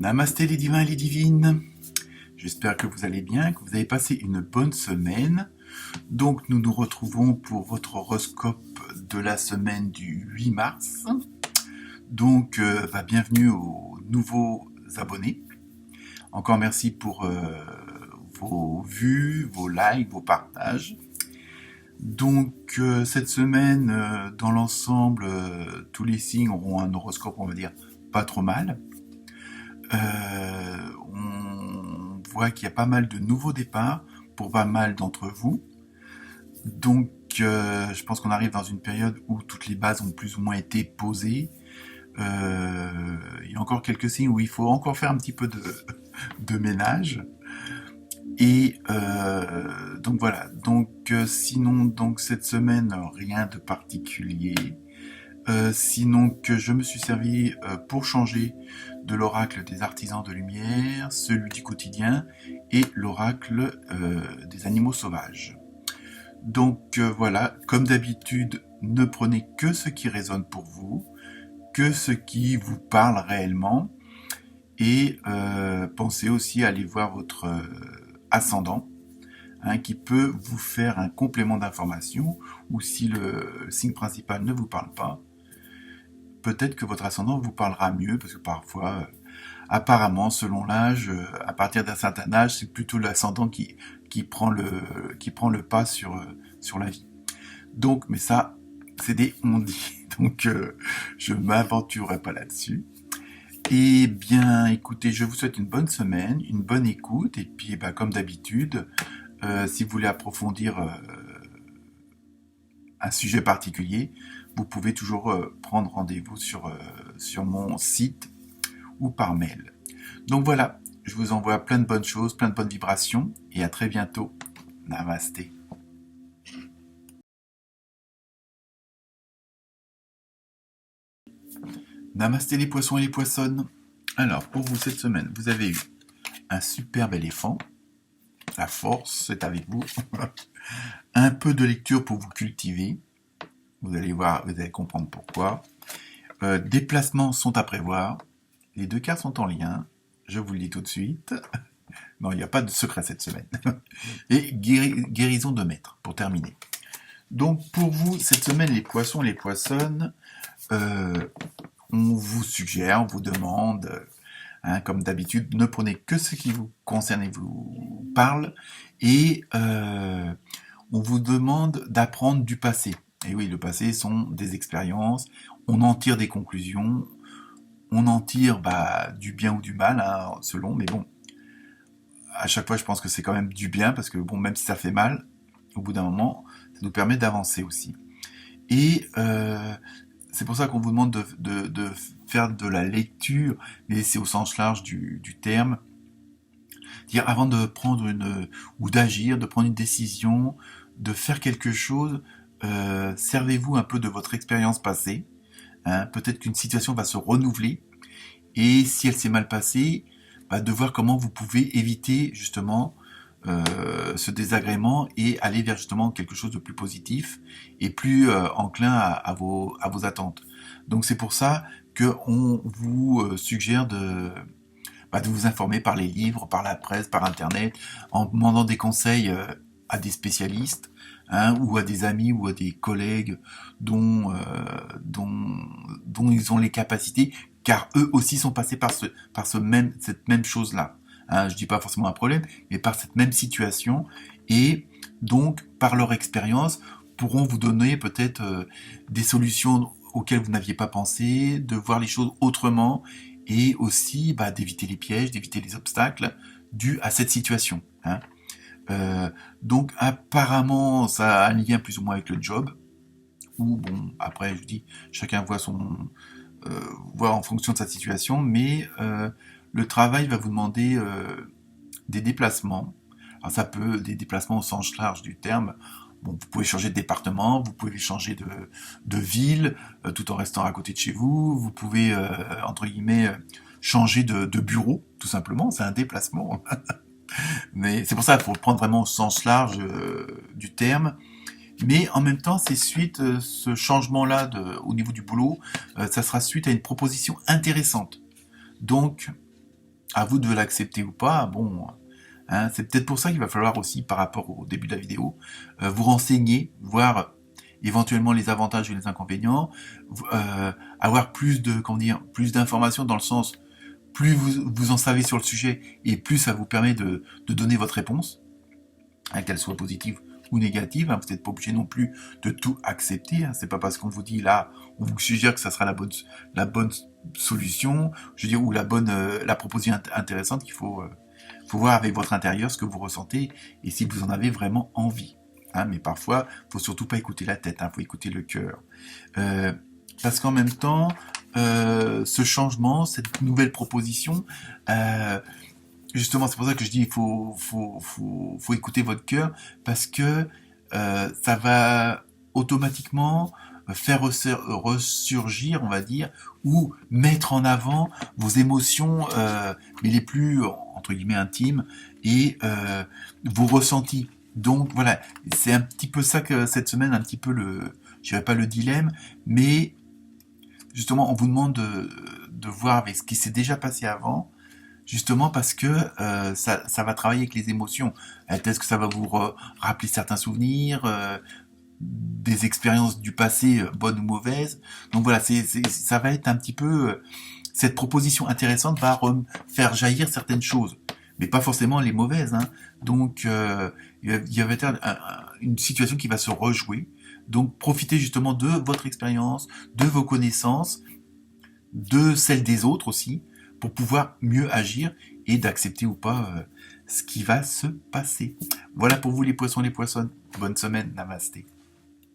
Namasté les divins et les divines. J'espère que vous allez bien, que vous avez passé une bonne semaine. Donc nous nous retrouvons pour votre horoscope de la semaine du 8 mars. Donc bienvenue aux nouveaux abonnés. Encore merci pour vos vues, vos likes, vos partages. Donc cette semaine, dans l'ensemble, tous les signes auront un horoscope, on va dire, pas trop mal. On voit qu'il y a pas mal de nouveaux départs pour pas mal d'entre vous. Donc je pense qu'on arrive dans une période où toutes les bases ont plus ou moins été posées. Il y a encore quelques signes où il faut encore faire un petit peu de ménage. Et donc voilà. Donc sinon, donc cette semaine, rien de particulier. Sinon que je me suis servi pour changer de l'oracle des artisans de lumière, celui du quotidien et l'oracle des animaux sauvages. Donc voilà, comme d'habitude, ne prenez que ce qui résonne pour vous, que ce qui vous parle réellement, et pensez aussi à aller voir votre ascendant, qui peut vous faire un complément d'information, ou si le signe principal ne vous parle pas, peut-être que votre ascendant vous parlera mieux, parce que parfois, apparemment, selon l'âge, à partir d'un certain âge, c'est plutôt l'ascendant qui prend le pas sur la vie. Donc, mais ça, c'est des on-dit, donc je m'aventurerai pas là-dessus. Eh bien, écoutez, je vous souhaite une bonne semaine, une bonne écoute, et puis, comme d'habitude, si vous voulez approfondir un sujet particulier, vous pouvez toujours prendre rendez-vous sur mon site ou par mail. Donc voilà, je vous envoie plein de bonnes choses, plein de bonnes vibrations, et à très bientôt. Namasté. Namasté les poissons et les poissonnes. Alors, pour vous cette semaine, vous avez eu un superbe éléphant. La force est avec vous. Un peu de lecture pour vous cultiver. Vous allez voir, vous allez comprendre pourquoi. Déplacements sont à prévoir. Les deux cartes sont en lien. Je vous le dis tout de suite. Non, il n'y a pas de secret cette semaine. Et guérison de maître, pour terminer. Donc, pour vous, cette semaine, les poissons et les poissonnes, on vous suggère, on vous demande, comme d'habitude, ne prenez que ce qui vous concerne et vous parle. Et on vous demande d'apprendre du passé. Et oui, le passé sont des expériences, on en tire des conclusions, on en tire du bien ou du mal, selon, mais bon, à chaque fois je pense que c'est quand même du bien, parce que bon, même si ça fait mal, au bout d'un moment, ça nous permet d'avancer aussi. Et c'est pour ça qu'on vous demande de faire de la lecture, mais c'est au sens large du terme, dire avant de prendre ou d'agir, de prendre une décision, de faire quelque chose, servez-vous un peu de votre expérience passée. Peut-être qu'une situation va se renouveler, et si elle s'est mal passée, de voir comment vous pouvez éviter justement ce désagrément et aller vers justement quelque chose de plus positif et plus enclin à vos attentes. Donc c'est pour ça qu'on vous suggère de vous informer par les livres, par la presse, par internet, en demandant des conseils à des spécialistes, ou à des amis ou à des collègues dont ils ont les capacités, car eux aussi sont passés par cette même chose-là. Je dis pas forcément un problème, mais par cette même situation, et donc par leur expérience pourront vous donner peut-être des solutions auxquelles vous n'aviez pas pensé, de voir les choses autrement, et aussi d'éviter les pièges, d'éviter les obstacles dus à cette situation. Donc apparemment ça a un lien plus ou moins avec le job, ou bon, après je vous dis, chacun voit voit en fonction de sa situation, mais le travail va vous demander des déplacements. Alors ça peut, des déplacements au sens large du terme. Bon, vous pouvez changer de département, vous pouvez changer de ville, tout en restant à côté de chez vous. Vous pouvez, entre guillemets, changer de bureau, tout simplement. C'est un déplacement. Mais c'est pour ça qu'il faut le prendre vraiment au sens large du terme. Mais en même temps, c'est suite, ce changement-là au niveau du boulot, ça sera suite à une proposition intéressante. Donc, À vous de l'accepter ou pas. Bon, hein, c'est peut-être pour ça qu'il va falloir aussi, par rapport au début de la vidéo, vous renseigner, voir éventuellement les avantages et les inconvénients, avoir plus de, comment dire, plus d'informations dans le sens, plus vous en savez sur le sujet et plus ça vous permet de donner votre réponse, hein, qu'elle soit positive ou négative. Hein, vous n'êtes pas obligé non plus de tout accepter. Hein, c'est pas parce qu'on vous dit là, on vous suggère que ça sera la bonne solution, je veux dire, ou la proposition intéressante qu'il faut voir avec votre intérieur ce que vous ressentez et si vous en avez vraiment envie. Hein, mais parfois, faut surtout pas écouter la tête, faut écouter le cœur. Parce qu'en même temps, ce changement, cette nouvelle proposition, justement, c'est pour ça que je dis il faut écouter votre cœur, parce que ça va automatiquement faire ressurgir, on va dire, ou mettre en avant vos émotions, mais les plus, entre guillemets, intimes, et vos ressentis. Donc voilà, c'est un petit peu ça que cette semaine, un petit peu je dirais pas le dilemme, mais justement, on vous demande de voir avec ce qui s'est déjà passé avant, justement parce que ça va travailler avec les émotions. Est-ce que ça va vous rappeler certains souvenirs, des expériences du passé, bonnes ou mauvaises. Donc voilà, ça va être un petit peu... cette proposition intéressante va faire jaillir certaines choses, mais pas forcément les mauvaises. Hein. Donc il va y avoir une situation qui va se rejouer. Donc profitez justement de votre expérience, de vos connaissances, de celles des autres aussi, pour pouvoir mieux agir et d'accepter ou pas ce qui va se passer. Voilà pour vous les poissons, les poissonnes. Bonne semaine, namasté.